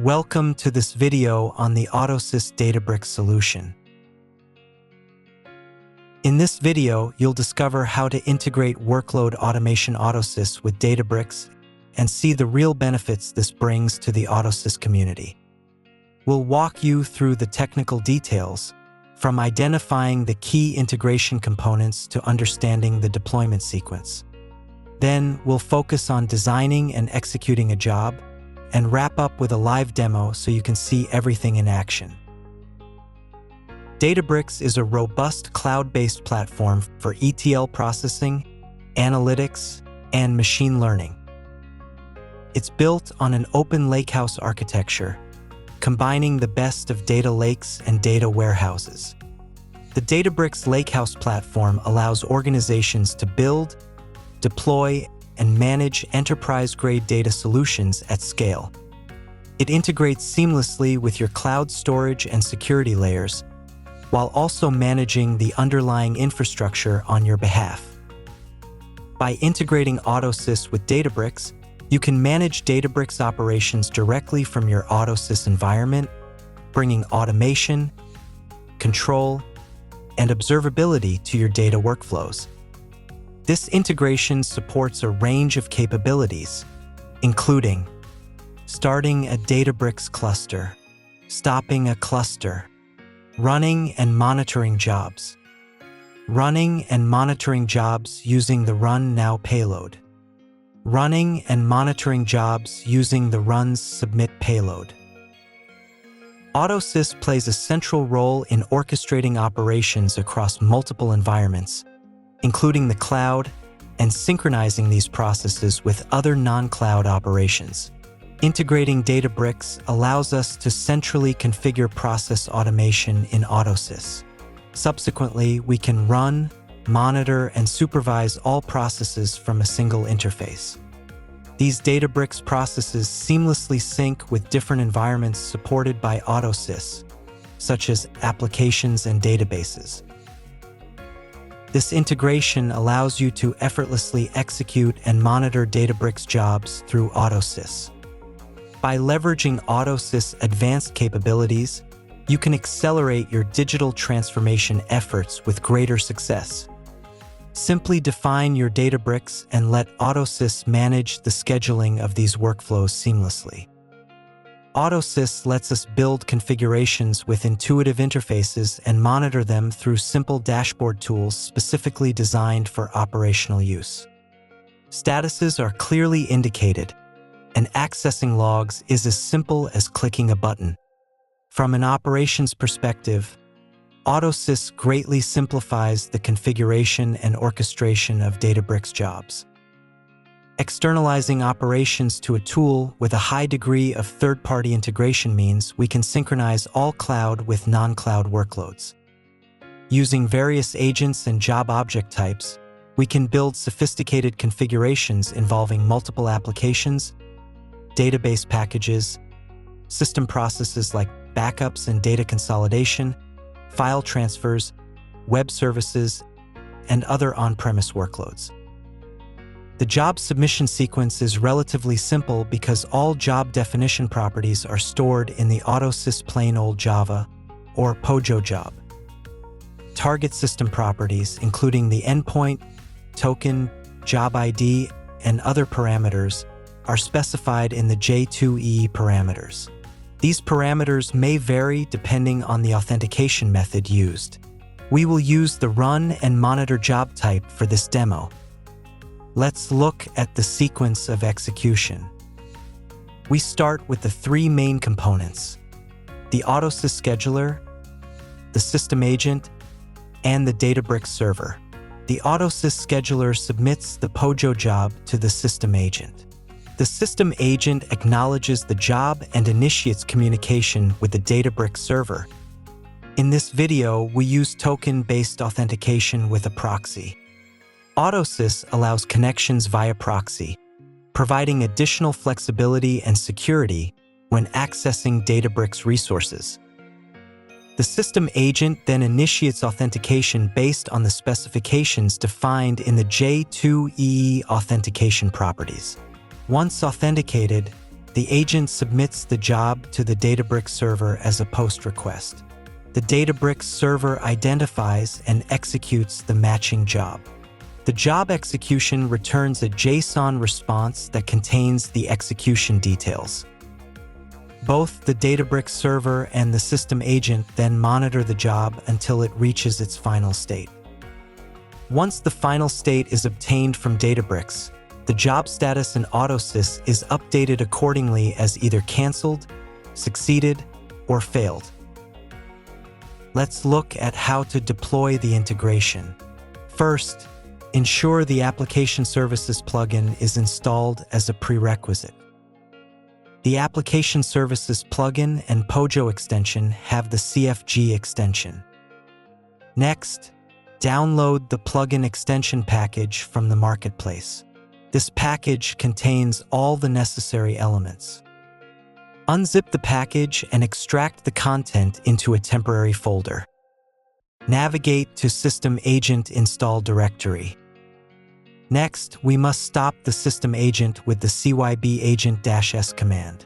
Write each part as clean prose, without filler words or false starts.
Welcome to this video on the AutoSys Databricks solution. In this video, you'll discover how to integrate workload automation AutoSys with Databricks and see the real benefits this brings to the AutoSys community. We'll walk you through the technical details, from identifying the key integration components to understanding the deployment sequence. Then we'll focus on designing and executing a job, and wrap up with a live demo so you can see everything in action. Databricks is a robust cloud-based platform for ETL processing, analytics, and machine learning. It's built on an open lakehouse architecture, combining the best of data lakes and data warehouses. The Databricks Lakehouse platform allows organizations to build, deploy, and manage enterprise-grade data solutions at scale. It integrates seamlessly with your cloud storage and security layers, while also managing the underlying infrastructure on your behalf. By integrating AutoSys with Databricks, you can manage Databricks operations directly from your AutoSys environment, bringing automation, control, and observability to your data workflows. This integration supports a range of capabilities, including starting a Databricks cluster, stopping a cluster, running and monitoring jobs, running and monitoring jobs using the Run Now payload, running and monitoring jobs using the Runs Submit payload. AutoSys plays a central role in orchestrating operations across multiple environments, including the cloud, and synchronizing these processes with other non-cloud operations. Integrating Databricks allows us to centrally configure process automation in AutoSys. Subsequently, we can run, monitor, and supervise all processes from a single interface. These Databricks processes seamlessly sync with different environments supported by AutoSys, such as applications and databases. This integration allows you to effortlessly execute and monitor Databricks jobs through AutoSys. By leveraging AutoSys' advanced capabilities, you can accelerate your digital transformation efforts with greater success. Simply define your Databricks and let AutoSys manage the scheduling of these workflows seamlessly. AutoSys lets us build configurations with intuitive interfaces and monitor them through simple dashboard tools specifically designed for operational use. Statuses are clearly indicated, and accessing logs is as simple as clicking a button. From an operations perspective, AutoSys greatly simplifies the configuration and orchestration of Databricks jobs. Externalizing operations to a tool with a high degree of third-party integration means we can synchronize all cloud with non-cloud workloads. Using various agents and job object types, we can build sophisticated configurations involving multiple applications, database packages, system processes like backups and data consolidation, file transfers, web services, and other on-premise workloads. The job submission sequence is relatively simple because all job definition properties are stored in the AutoSys plain old Java, or POJO job. Target system properties, including the endpoint, token, job ID, and other parameters, are specified in the J2EE parameters. These parameters may vary depending on the authentication method used. We will use the Run and Monitor job type for this demo. Let's look at the sequence of execution. We start with the three main components: the AutoSys scheduler, the system agent, and the Databricks server. The AutoSys scheduler submits the POJO job to the system agent. The system agent acknowledges the job and initiates communication with the Databricks server. In this video, we use token-based authentication with a proxy. AutoSys allows connections via proxy, providing additional flexibility and security when accessing Databricks resources. The system agent then initiates authentication based on the specifications defined in the J2EE authentication properties. Once authenticated, the agent submits the job to the Databricks server as a post request. The Databricks server identifies and executes the matching job. The job execution returns a JSON response that contains the execution details. Both the Databricks server and the system agent then monitor the job until it reaches its final state. Once the final state is obtained from Databricks, the job status in AutoSys is updated accordingly as either canceled, succeeded, or failed. Let's look at how to deploy the integration. First, ensure the Application Services plugin is installed as a prerequisite. The Application Services plugin and Pojo extension have the CFG extension. Next, download the plugin extension package from the marketplace. This package contains all the necessary elements. Unzip the package and extract the content into a temporary folder. Navigate to System Agent Install Directory. Next, we must stop the system agent with the cyb agent-s command.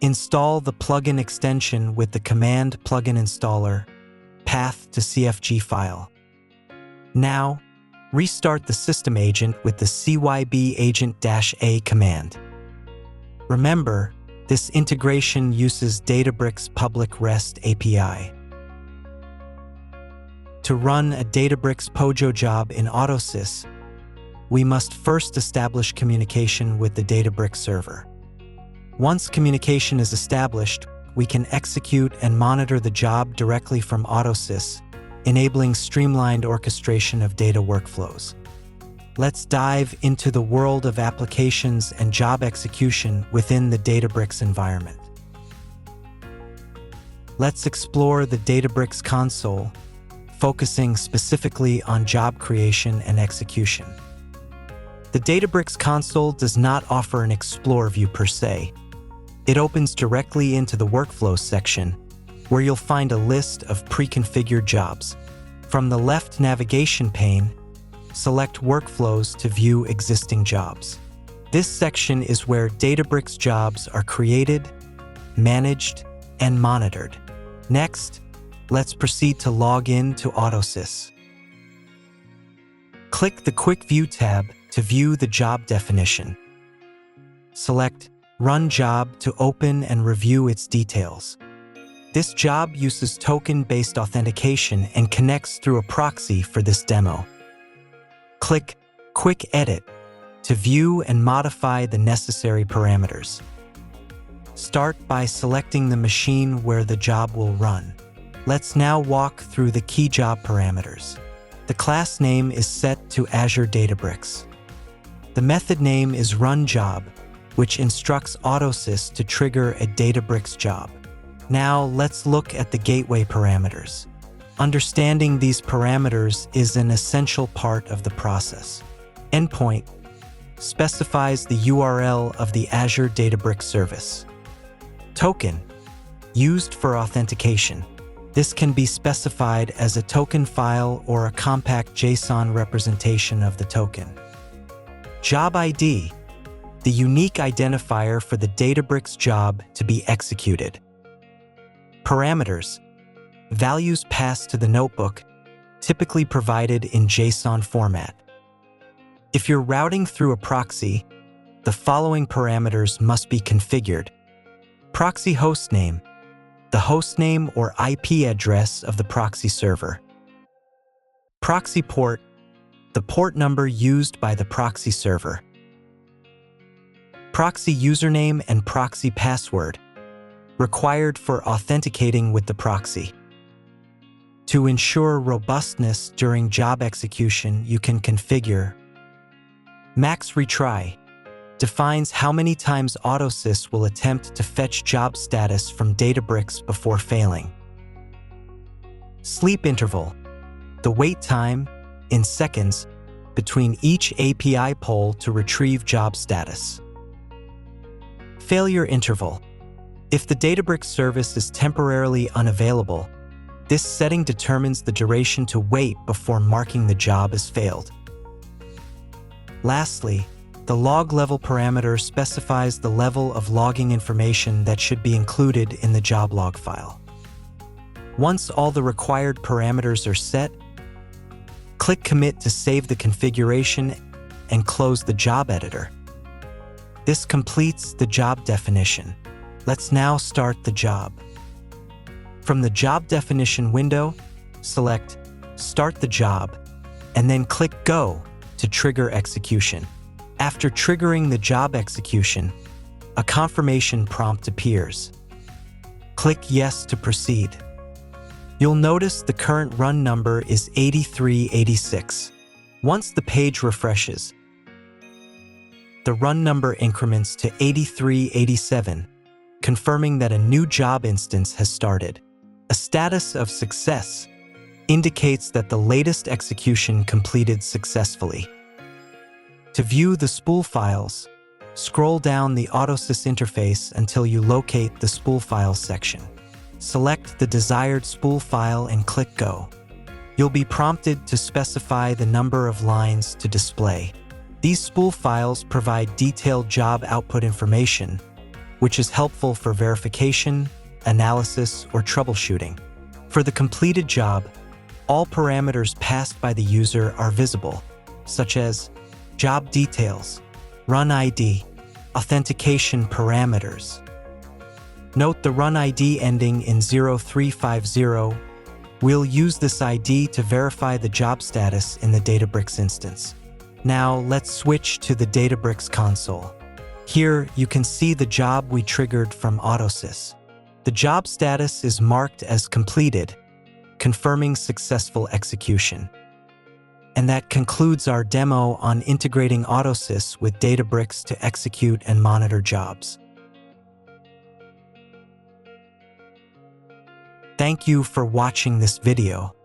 Install the plugin extension with the command plugin installer, path to CFG file. Now, restart the system agent with the cyb agent-a command. Remember, this integration uses Databricks Public REST API. To run a Databricks Pojo job in AutoSys, we must first establish communication with the Databricks server. Once communication is established, we can execute and monitor the job directly from AutoSys, enabling streamlined orchestration of data workflows. Let's dive into the world of applications and job execution within the Databricks environment. Let's explore the Databricks console, focusing specifically on job creation and execution. The Databricks console does not offer an Explore view per se. It opens directly into the Workflows section, where you'll find a list of pre-configured jobs. From the left navigation pane, select Workflows to view existing jobs. This section is where Databricks jobs are created, managed, and monitored. Next, let's proceed to log in to AutoSys. Click the Quick View tab to view the job definition. Select Run Job to open and review its details. This job uses token-based authentication and connects through a proxy for this demo. Click Quick Edit to view and modify the necessary parameters. Start by selecting the machine where the job will run. Let's now walk through the key job parameters. The class name is set to Azure Databricks. The method name is runJob, which instructs AutoSys to trigger a Databricks job. Now let's look at the gateway parameters. Understanding these parameters is an essential part of the process. Endpoint specifies the URL of the Azure Databricks service. Token, used for authentication. This can be specified as a token file or a compact JSON representation of the token. Job ID, the unique identifier for the Databricks job to be executed. Parameters, values passed to the notebook, typically provided in JSON format. If you're routing through a proxy, the following parameters must be configured. Proxy hostname, the hostname or IP address of the proxy server. Proxy port, the port number used by the proxy server. Proxy username and proxy password, required for authenticating with the proxy. To ensure robustness during job execution, you can configure max retry, defines how many times AutoSys will attempt to fetch job status from Databricks before failing. Sleep interval, the wait time, in seconds, between each API poll to retrieve job status. Failure interval, if the Databricks service is temporarily unavailable, this setting determines the duration to wait before marking the job as failed. Lastly, The log level parameter specifies the level of logging information that should be included in the job log file. Once all the required parameters are set, click Commit to save the configuration and close the job editor. This completes the job definition. Let's now start the job. From the job definition window, select Start the job, and then click Go to trigger execution. After triggering the job execution, a confirmation prompt appears. Click Yes to proceed. You'll notice the current run number is 8386. Once the page refreshes, the run number increments to 8387, confirming that a new job instance has started. A status of success indicates that the latest execution completed successfully. To view the spool files, scroll down the AutoSys interface until you locate the spool files section. Select the desired spool file and click Go. You'll be prompted to specify the number of lines to display. These spool files provide detailed job output information, which is helpful for verification, analysis, or troubleshooting. For the completed job, all parameters passed by the user are visible, such as job details, run ID, authentication parameters. Note the run ID ending in 0350. We'll use this ID to verify the job status in the Databricks instance. Now let's switch to the Databricks console. Here you can see the job we triggered from AutoSys. The job status is marked as completed, confirming successful execution. And that concludes our demo on integrating AutoSys with Databricks to execute and monitor jobs. Thank you for watching this video.